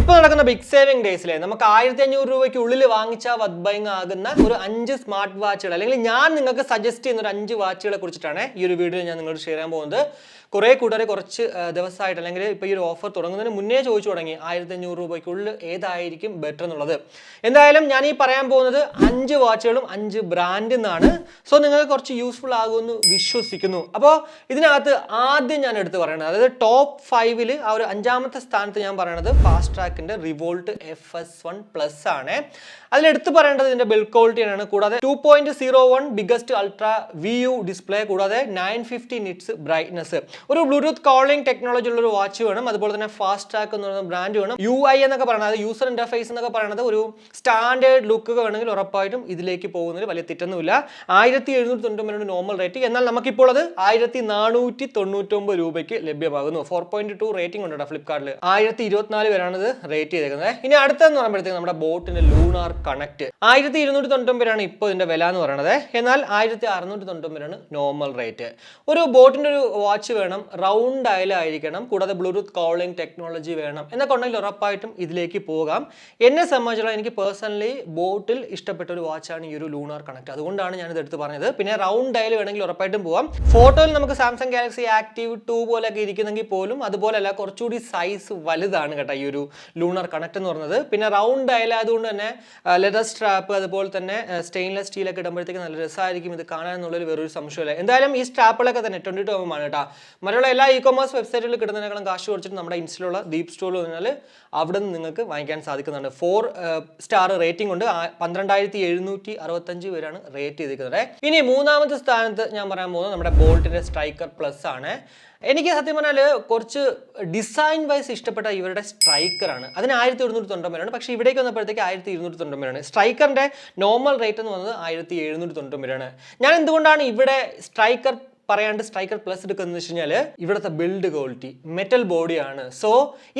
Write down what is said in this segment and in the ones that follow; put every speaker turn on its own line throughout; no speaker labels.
ഇപ്പോൾ നടക്കുന്ന big saving ഡേയ്സിലെ നമുക്ക് 1500 രൂപയ്ക്ക് ഉള്ളിൽ വാങ്ങിച്ച വർക്ക് ബൈങ് ആകുന്ന ഒരു 5 സ്മാർട്ട് വാച്ചുകൾ അല്ലെങ്കിൽ ഞാൻ നിങ്ങൾക്ക് സജസ്റ്റ് ചെയ്യുന്ന ഒരു 5 വാച്ചുകളെ കുറിച്ചിട്ടാണ് ഈ ഒരു വീഡിയോ ഞാൻ നിങ്ങളോട് ഷെയർ ചെയ്യാൻ പോകുന്നത്. കുറേ കൂട്ടരെ കുറച്ച് ദിവസമായിട്ട് അല്ലെങ്കിൽ ഇപ്പോൾ ഈ ഒരു ഓഫർ തുടങ്ങുന്നതിന് മുന്നേ ചോദിച്ചു തുടങ്ങി 1500 രൂപയ്ക്കുള്ളിൽ ഏതായിരിക്കും ബെറ്റർ എന്നുള്ളത്. എന്തായാലും ഞാൻ ഈ പറയാൻ പോകുന്നത് 5 വാച്ചുകളും 5 ബ്രാൻഡിൽ നിന്നാണ്. സോ നിങ്ങൾക്ക് കുറച്ച് യൂസ്ഫുൾ ആകുമെന്ന് വിശ്വസിക്കുന്നു. അപ്പോൾ ഇതിനകത്ത് ആദ്യം ഞാൻ എടുത്ത് പറയുന്നത്, അതായത് ടോപ്പ് 5ൽ ആ ഒരു 5ാമത്തെ സ്ഥാനത്ത് ഞാൻ പറയുന്നത് ഫാസ്ട്രാക്കിന്റെ റിവോൾട്ട് FS1+ ആണ്. അതിലെടുത്ത് പറയേണ്ടത് ഇതിന്റെ ബിൽഡ് ക്വാളിറ്റിയാണ്. കൂടാതെ 2.01 ബിഗസ്റ്റ് അൾട്രാ VU ഡിസ്പ്ലേ, കൂടാതെ 950 നിറ്റ്സ് ബ്രൈറ്റ്നസ്, ഒരു ബ്ലൂടൂത്ത് കോളിംഗ് ടെക്നോളജി ഉള്ള ഒരു വാച്ച് വേണം. അതുപോലെ തന്നെ ഫാസ്ട്രാക്ക് എന്ന് പറയുന്ന ബ്രാൻഡ് വേണം. UI എന്നൊക്കെ പറയുന്നത്, യൂസർ ഇന്റർഫേസ് എന്നൊക്കെ പറയുന്നത് ഒരു സ്റ്റാൻഡേർഡ് ലുക്ക് വേണമെങ്കിൽ ഉറപ്പായിട്ടും ഇതിലേക്ക് പോകുന്നതിൽ വലിയ തെറ്റൊന്നുമില്ല. 1799 നോർമൽ റേറ്റിംഗ്, എന്നാൽ നമുക്കിപ്പോൾ അത് 1499 രൂപയ്ക്ക് ലഭ്യമാകുന്നു. 4.2 റേറ്റിംഗ് ഉണ്ട് ഫ്ലിപ്കാർട്ടിൽ. 1024 പേരാണ് ഇത് റേറ്റ് ചെയ്തേക്കുന്നത്. ഇനി അടുത്തെന്ന് പറയുമ്പോഴത്തേക്ക് നമ്മുടെ ബോട്ടിന്റെ ലൂണാർ കണക്ട് 1299 ഇപ്പോൾ ഇതിന്റെ വില എന്ന് പറയുന്നത്. എന്നാൽ 1699 നോർമൽ റേറ്റ്. ഒരു ബോട്ടിന്റെ ഒരു വാച്ച് വേണം, റൗണ്ട് ആയിരിക്കണം, കൂടാതെ ബ്ലൂടൂത്ത് കോളിംഗ് ടെക്നോളജി വേണം എന്നൊക്കെ ഉണ്ടെങ്കിൽ ഉറപ്പായിട്ടും ഇതിലേക്ക് പോകാം. എന്നെ സംബന്ധിച്ചുള്ള എനിക്ക് പേഴ്സണലി ബോട്ടിൽ ഇഷ്ടപ്പെട്ട ഒരു വാച്ചാണ് ഈ ഒരു ലൂണാർ കണക്ട്. അതുകൊണ്ടാണ് ഞാനിത് എടുത്ത് പറഞ്ഞത്. പിന്നെ റൗണ്ട് ഡയൽ വേണമെങ്കിൽ ഉറപ്പായിട്ടും പോകാം. ഫോട്ടോയിൽ നമുക്ക് സാംസങ് ഗാലക്സി ആക്റ്റീവ് 2 പോലെയൊക്കെ ഇരിക്കുന്നെങ്കിൽ പോലും അതുപോലെയല്ല, കുറച്ചുകൂടി സൈസ് വലുതാണ് കേട്ടോ ഈ ഒരു ലൂണാർ കണക്ട് എന്ന് പറയുന്നത്. പിന്നെ റൗണ്ട് ഡയൽ ആയതുകൊണ്ട് തന്നെ ലെതർ സ്ട്രാപ്പ്, അതുപോലെ തന്നെ സ്റ്റെയിൻലെസ് സ്റ്റീലൊക്കെ ഇടുമ്പോഴത്തേക്ക് നല്ല രസമായിരിക്കും ഇത് കാണാൻ എന്നുള്ളൊരു വേറൊരു സംശയമില്ല. എന്തായാലും ഈ സ്ട്രാപ്പുകളൊക്കെ തന്നെ 22 mm ആണ് കേട്ടോ. മറ്റുള്ള എല്ലാ ഇ-കൊമേഴ്സ് വെബ്സൈറ്റുകളിൽ കിട്ടുന്നതിനേക്കാളും കാശ് കുറച്ചിട്ട് നമ്മുടെ ഇൻസ്റ്റയിലുള്ള DeepZstore പറഞ്ഞാൽ അവിടെ നിന്ന് നിങ്ങൾക്ക് വാങ്ങിക്കാൻ സാധിക്കുന്നുണ്ട്. 4 സ്റ്റാർ റേറ്റിംഗ് ഉണ്ട്. 12765 പേരാണ് റേറ്റ് ചെയ്തിരിക്കുന്നത്. ഇനി 3ാമത്തെ സ്ഥാനത്ത് ഞാൻ പറയാൻ പോകുന്നത് നമ്മുടെ ബോൾട്ടിന്റെ സ്ട്രൈക്കർ പ്ലസ് ആണ്. എനിക്ക് സത്യം പറഞ്ഞാൽ കുറച്ച് ഡിസൈൻ വൈസ് ഇഷ്ടപ്പെട്ട ഇവരുടെ സ്ട്രൈക്കറാണ്. അതിന് 1199 പക്ഷേ ഇവിടേക്ക് വന്നപ്പോഴത്തേക്ക് 1299. സ്ട്രൈക്കറിന്റെ നോർമൽ റേറ്റ് എന്ന് പറയുന്നത് 1799. ഞാൻ എന്തുകൊണ്ടാണ് ഇവിടെ സ്ട്രൈക്കർ പറയാണ്ട് സ്ട്രൈക്കർ പ്ലസ് എടുക്കുന്നത് വെച്ച് കഴിഞ്ഞാൽ ഇവിടുത്തെ ബിൽഡ് ക്വാളിറ്റി മെറ്റൽ ബോഡിയാണ്. സോ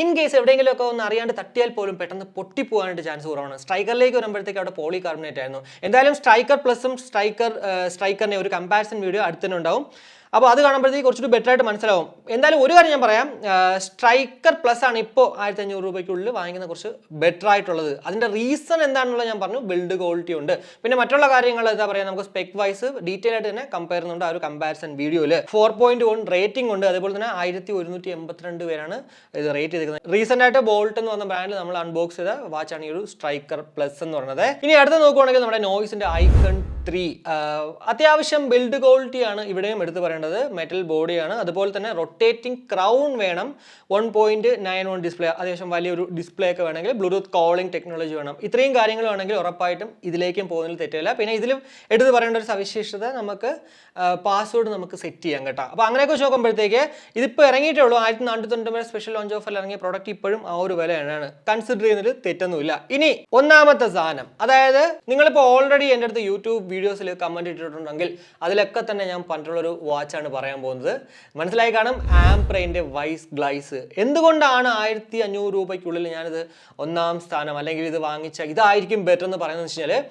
ഇൻ കേസ് എവിടെയെങ്കിലും ഒക്കെ ഒന്ന് അറിയാണ്ട് തട്ടിയാൽ പോലും പെട്ടെന്ന് പൊട്ടിപ്പോകാനായിട്ട് ചാൻസ് കുറവാണ്. സ്ട്രൈക്കറിലേക്ക് വരുമ്പോഴത്തേക്ക് അവിടെ പോളി കാർബണേറ്റ് ആയിരുന്നു. എന്തായാലും സ്ട്രൈക്കർ പ്ലസും സ്ട്രൈക്കറിനെ ഒരു കമ്പാരിസൺ വീഡിയോ അടുത്തന്നെ ഉണ്ടാവും. അപ്പോൾ അത് കാണുമ്പോഴത്തേക്ക് കുറച്ചുകൂടി ബെറ്റർ ആയിട്ട് മനസ്സിലാവും. എന്തായാലും ഒരു കാര്യം ഞാൻ പറയാം, സ്ട്രൈക്കർ പ്ലസ് ആണ് ഇപ്പോൾ 1500 രൂപയ്ക്കുള്ളിൽ വാങ്ങിക്കുന്ന കുറച്ച് ബെറ്റർ ആയിട്ടുള്ളത്. അതിൻ്റെ റീസൺ എന്താണെന്നുള്ളത് ഞാൻ പറഞ്ഞു, ബിൽഡ് ക്വാളിറ്റി ഉണ്ട്. പിന്നെ മറ്റുള്ള കാര്യങ്ങൾ എന്താ പറയുക, നമുക്ക് സ്പെക് വൈസ് ഡീറ്റെയിൽ ആയിട്ട് തന്നെ കമ്പയർ ചെയ്യുന്നുണ്ട് ആ ഒരു കമ്പാരിസൺ വീഡിയോയിൽ. 4.1 റേറ്റിംഗ് ഉണ്ട്. അതുപോലെ തന്നെ 1182 പേരാണ് ഇത് റേറ്റ് ചെയ്തിരിക്കുന്നത്. റീസെന്റ് ആയിട്ട് ബോൾട്ട് എന്ന് പറഞ്ഞ ബ്രാൻഡിൽ നമ്മൾ അൺബോക്സ് ചെയ്ത വാച്ചാണ് ഈ ഒരു സ്ട്രൈക്കർ പ്ലസ് എന്ന് പറയുന്നത്. ഇനി അടുത്ത് നോക്കുവാണെങ്കിൽ നമ്മുടെ നോയ്സിന്റെ ഐക്കൺ 3 അത്യാവശ്യം ബിൽഡ് ക്വാളിറ്റി ആണ് ഇവിടെയും എടുത്ത് പറയുന്നത്. മെറ്റൽ ബോഡിയാണ്. അതുപോലെ തന്നെ റൊട്ടേറ്റിംഗ് ക്രൗൺ വേണം. 1.91 ഡിസ്പ്ലേ, അത്യാവശ്യം വലിയൊരു ഡിസ്പ്ലേ ഒക്കെ വേണമെങ്കിൽ ബ്ലൂടൂത്ത് കോളിംഗ് ടെക്നോളജി വേണം. ഇത്രയും കാര്യങ്ങൾ വേണമെങ്കിൽ ഉറപ്പായിട്ടും ഇതിലേക്കും പോകുന്നതിൽ തെറ്റില്ല. പിന്നെ ഇതിലും എടുത്ത് പറയേണ്ട ഒരു സവിശേഷത, നമുക്ക് പാസ്വേഡ് നമുക്ക് സെറ്റ് ചെയ്യാം കേട്ടോ. അപ്പോൾ അങ്ങനെയൊക്കെ നോക്കുമ്പോഴത്തേക്ക് ഇതിപ്പോൾ ഇറങ്ങിയിട്ടേ ഉള്ളൂ. 1499 സ്പെഷ്യൽ ലോഞ്ച് ഓഫറിൽ ഇറങ്ങിയ പ്രോഡക്റ്റ് ഇപ്പോഴും ആ ഒരു വിലയാണ്. കൺസിഡർ ചെയ്യുന്നതിൽ തെറ്റൊന്നുമില്ല. ഇനി 1ാമത്തെ സാധനം, അതായത് നിങ്ങളിപ്പോൾ ഓൾറെഡി എൻ്റെ അടുത്ത് യൂട്യൂബ് വീഡിയോസിൽ കമന്റ് ഇട്ടിട്ടുണ്ടെങ്കിൽ അതിലൊക്കെ തന്നെ ഞാൻ പറഞ്ഞിട്ടുള്ളൊരു വാച്ചാണ് പറയാൻ പോകുന്നത്. മനസ്സിലായി കാണും, ആംബ്രെയിന്റെ വൈസ് ഗ്ലൈസ്. എന്തുകൊണ്ടാണ് 1500 രൂപയ്ക്കുള്ളിൽ ഞാനിത് 1ാം സ്ഥാനം അല്ലെങ്കിൽ ഇത് വാങ്ങിച്ച ഇതായിരിക്കും ബെറ്റർ എന്ന് പറയുന്നത് വെച്ച് കഴിഞ്ഞാൽ,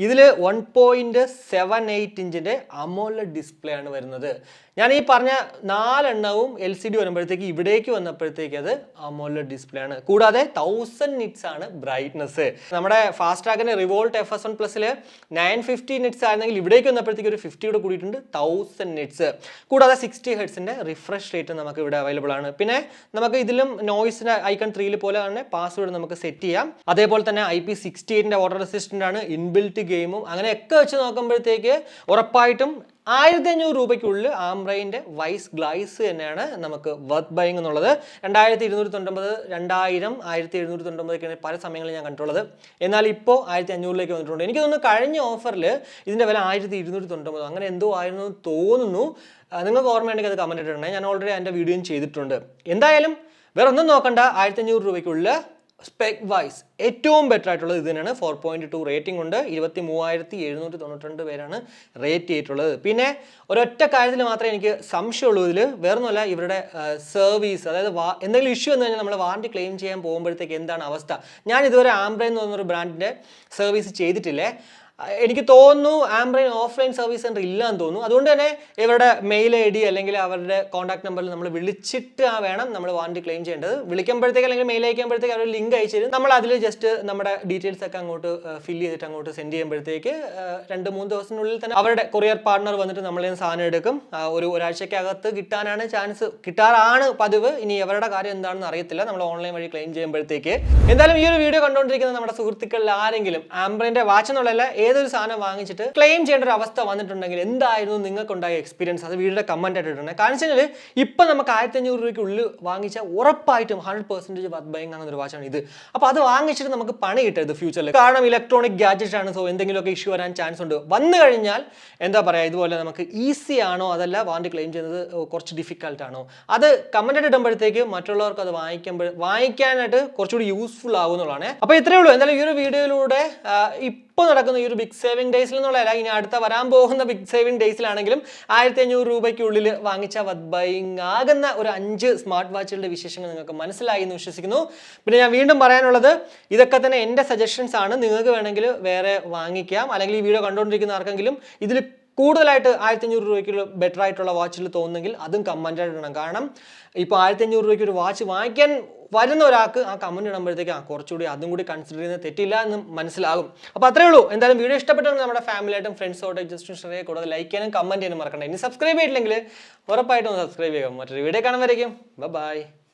ഇതിൽ 1.78 ഇഞ്ചിന്റെ അമോലെഡ് ഡിസ്പ്ലേ ആണ് വരുന്നത്. ഞാൻ ഈ പറഞ്ഞ 4 എണ്ണവും LCD വരുമ്പോഴത്തേക്ക് ഇവിടേക്ക് വന്നപ്പോഴത്തേക്ക് അത് അമോലെഡ് ഡിസ്പ്ലേ ആണ്. കൂടാതെ 1000 നിറ്റ്സ് ആണ് ബ്രൈറ്റ്നസ്. നമ്മുടെ ഫാസ്ട്രാക്കിന്റെ റിവോൾട്ട് FS1+ 950 നിറ്റ്സ് ആയിരുന്നെങ്കിൽ ഇവിടേക്ക് വന്നപ്പോഴത്തേക്ക് ഒരു 50 കൂടെ കൂടിയിട്ടുണ്ട്, 1000 നിറ്റ്സ്. കൂടാതെ 60 ഹെർട്സിന്റെ റിഫ്രഷ് റേറ്റ് നമുക്ക് ഇവിടെ അവൈലബിൾ ആണ്. പിന്നെ നമുക്ക് ഇതിലും നോയ്സിന്റെ ഐക്കൺ 3 പോലെ തന്നെ പാസ്വേഡ് നമുക്ക് സെറ്റ് ചെയ്യാം. അതേപോലെ തന്നെ IP68 വാട്ടർ റെസിസ്റ്റന്റ് ആണ്, ഇൻബിൽറ്റ് ഗെയിമും അങ്ങനെയൊക്കെ വെച്ച് നോക്കുമ്പോഴത്തേക്ക് ഉറപ്പായിട്ടും 1500 രൂപയ്ക്കുള്ളിൽ ആംബ്രെയിന്റെ വൈസ് ഗ്ലൈസ് തന്നെയാണ് നമുക്ക് വർത്ത് ബൈങ് എന്നുള്ളത്. 2299, 2000, 1799 പല സമയങ്ങളിൽ ഞാൻ കണ്ടിട്ടുള്ളത്. എന്നാൽ ഇപ്പോൾ 1500 വന്നിട്ടുണ്ട്. എനിക്ക് തോന്നുന്നു കഴിഞ്ഞ ഓഫറിൽ ഇതിന്റെ വില 1299 അങ്ങനെ എന്തോ ആയിരുന്നു തോന്നുന്നു. നിങ്ങൾക്ക് ഓർമ്മയുണ്ടെങ്കിൽ അത് കമന്റ് ഇട്ടിട്ടുണ്ടെങ്കിൽ ഞാൻ ഓൾറെഡി അതിന്റെ വീഡിയോയും ചെയ്തിട്ടുണ്ട്. എന്തായാലും വേറെ ഒന്നും നോക്കണ്ട, 1500 രൂപയ്ക്കുള്ളിൽ സ്പെക് വൈസ് ഏറ്റവും ബെറ്റർ ആയിട്ടുള്ളത് ഇത് തന്നെയാണ്. 4.2 റേറ്റിംഗ് ഉണ്ട്. 23,792 പേരാണ് റേറ്റ് ചെയ്തിട്ടുള്ളത്. പിന്നെ ഒരൊറ്റ കാര്യത്തിൽ മാത്രമേ എനിക്ക് സംശയമുള്ളൂ, ഇതിൽ വേറൊന്നുമല്ല, ഇവരുടെ സർവീസ്. അതായത് എന്തെങ്കിലും ഇഷ്യൂ എന്ന് കഴിഞ്ഞാൽ നമ്മൾ വാറണ്ടി ക്ലെയിം ചെയ്യാൻ പോകുമ്പോഴത്തേക്ക് എന്താണ് അവസ്ഥ. ഞാൻ ഇതുവരെ ആംബ്രെൻ എന്ന് പറഞ്ഞൊരു ബ്രാൻഡിൻ്റെ സർവീസ് ചെയ്തിട്ടില്ലേ. എനിക്ക് തോന്നുന്നു Ambrane ഓഫ്ലൈൻ സർവീസ് സെന്റർ ഇല്ലാന്ന് തോന്നുന്നു. അതുകൊണ്ട് തന്നെ ഇവരുടെ മെയിൽ ID അല്ലെങ്കിൽ അവരുടെ കോൺടാക്ട് നമ്പറിൽ നമ്മൾ വിളിച്ചിട്ട് വേണം നമ്മൾ വാറണ്ടി ക്ലെയിം ചെയ്യേണ്ടത്. വിളിക്കുമ്പോഴത്തേക്ക് അല്ലെങ്കിൽ മെയിൽ അയക്കുമ്പോഴത്തേക്ക് അവർ ലിങ്ക് അയച്ചു തരും. നമ്മൾ അതിൽ ജസ്റ്റ് നമ്മുടെ ഡീറ്റെയിൽസ് ഒക്കെ അങ്ങോട്ട് ഫില്ല് ചെയ്തിട്ട് അങ്ങോട്ട് സെൻഡ് ചെയ്യുമ്പോഴത്തേക്ക് 2-3 ദിവസത്തിനുള്ളിൽ തന്നെ അവരുടെ കൊറിയർ പാർട്ണർ വന്നിട്ട് നമ്മളെ സാധനം എടുക്കും. ഒരാഴ്ചക്കകത്ത് കിട്ടാറാണ് പതിവ്. ഇനി അവരുടെ കാര്യം എന്താണെന്ന് അറിയത്തില്ല, നമ്മൾ ഓൺലൈൻ വഴി ക്ലെയിം ചെയ്യുമ്പോഴത്തേക്ക്. എന്തായാലും ഈ ഒരു വീഡിയോ കണ്ടുകൊണ്ടിരിക്കുന്ന നമ്മുടെ സുഹൃത്തുക്കളിൽ ആരെങ്കിലും Ambrane വാച്ച് എന്നുള്ളതല്ല ഏതൊരു സാധനം വാങ്ങിച്ചിട്ട് ക്ലെയിം ചെയ്യേണ്ട ഒരു അവസ്ഥ വന്നിട്ടുണ്ടെങ്കിൽ എന്തായിരുന്നു നിങ്ങൾക്കുണ്ടായ എക്സ്പീരിയൻസ്, അത് വീഡിയോയുടെ കമന്റ് ആയിട്ട് ഇട്ടിട്ടുണ്ട്. കാരണം വെച്ചാൽ ഇപ്പം നമുക്ക് 1500 രൂപയ്ക്കുള്ളിൽ വാങ്ങിച്ച ഉറപ്പായിട്ടും 100% വർത്ത് ബൈങ് ആകുന്ന ഒരു വാച്ചാണ് ഇത്. അപ്പോൾ അത് വാങ്ങിച്ചിട്ട് നമുക്ക് പണി കിട്ടരുത് ഫ്യൂച്ചറിൽ. കാരണം ഇലക്ട്രോണിക് ഗാഡ്ജറ്റ് ആണ്, സോ എന്തെങ്കിലുമൊക്കെ ഇഷ്യൂ വരാൻ ചാൻസ് ഉണ്ട്. വന്നു കഴിഞ്ഞാൽ എന്താ പറയുക, ഇതുപോലെ നമുക്ക് ഈസി ആണോ അതല്ല വാറണ്ടി ക്ലെയിം ചെയ്യുന്നത് കുറച്ച് ഡിഫിക്കൽട്ട് ആണോ, അത് കമന്റ് ആയിട്ട് ഇടുമ്പോഴത്തേക്ക് മറ്റുള്ളവർക്ക് അത് വാങ്ങിക്കാനായിട്ട് കുറച്ചുകൂടി യൂസ്ഫുൾ ആകുന്നതാണ്. അപ്പോൾ ഇത്രയേ ഉള്ളൂ. എന്തായാലും ഈ ഒരു വീഡിയോയിലൂടെ ഇപ്പോൾ നടക്കുന്ന ഈ ഒരു ബിഗ് സേവിംഗ് ഡേയ്സിൽ എന്നുള്ളതല്ല, ഇനി അടുത്ത വരാൻ പോകുന്ന ബിഗ് സേവിംഗ് ഡേയ്സിലാണെങ്കിലും 1500 രൂപയ്ക്കുള്ളിൽ വാങ്ങിച്ച വർത്ത് ബൈങ് ആകുന്ന ഒരു 5 സ്മാർട്ട് വാച്ചുകളുടെ വിശേഷങ്ങൾ നിങ്ങൾക്ക് മനസ്സിലായി എന്ന് വിശ്വസിക്കുന്നു. പിന്നെ ഞാൻ വീണ്ടും പറയാനുള്ളത്, ഇതൊക്കെ തന്നെ എൻ്റെ സജഷൻസ് ആണ്. നിങ്ങൾക്ക് വേണമെങ്കിൽ വേറെ വാങ്ങിക്കാം, അല്ലെങ്കിൽ ഈ വീഡിയോ കണ്ടുകൊണ്ടിരിക്കുന്ന ആർക്കെങ്കിലും ഇതിൽ കൂടുതലായിട്ട് 1500 രൂപയ്ക്കുള്ള ബെറ്റർ ആയിട്ടുള്ള വാച്ചിൽ തോന്നുന്നെങ്കിൽ അതും കമൻ്റ് ആയിട്ട് ഇടണം. കാരണം ഇപ്പോൾ 1500 രൂപയ്ക്ക് ഒരു വാച്ച് വാങ്ങിക്കാൻ വരുന്ന ഒരാൾക്ക് ആ കമൻറ്റ് ഇടുമ്പോഴത്തേക്ക് കുറച്ചുകൂടി അതും കൂടി കൺസിഡർ ചെയ്യുന്നത് തെറ്റില്ല എന്ന് മനസ്സിലാകും. അപ്പോൾ അത്രേ ഉള്ളൂ. എന്തായാലും വീഡിയോ ഇഷ്ടപ്പെട്ടെങ്കിൽ നമ്മുടെ ഫാമിലിയായിട്ടും ഫ്രണ്ട്സോട്ടും ജസ്റ്റ് ഷെയർ കൂടാതെ ലൈക്ക് ചെയ്യാനും കമൻറ്റ് ചെയ്യാനും മറക്കണ്ട. ഇനി സബ്സ്ക്രൈബ് ചെയ്തില്ലെങ്കിൽ ഉറപ്പായിട്ടും സബ്സ്ക്രൈബ് ചെയ്യാം. മറ്റൊരു വീഡിയോ കാണുമ്പോഴേക്കും ബൈ.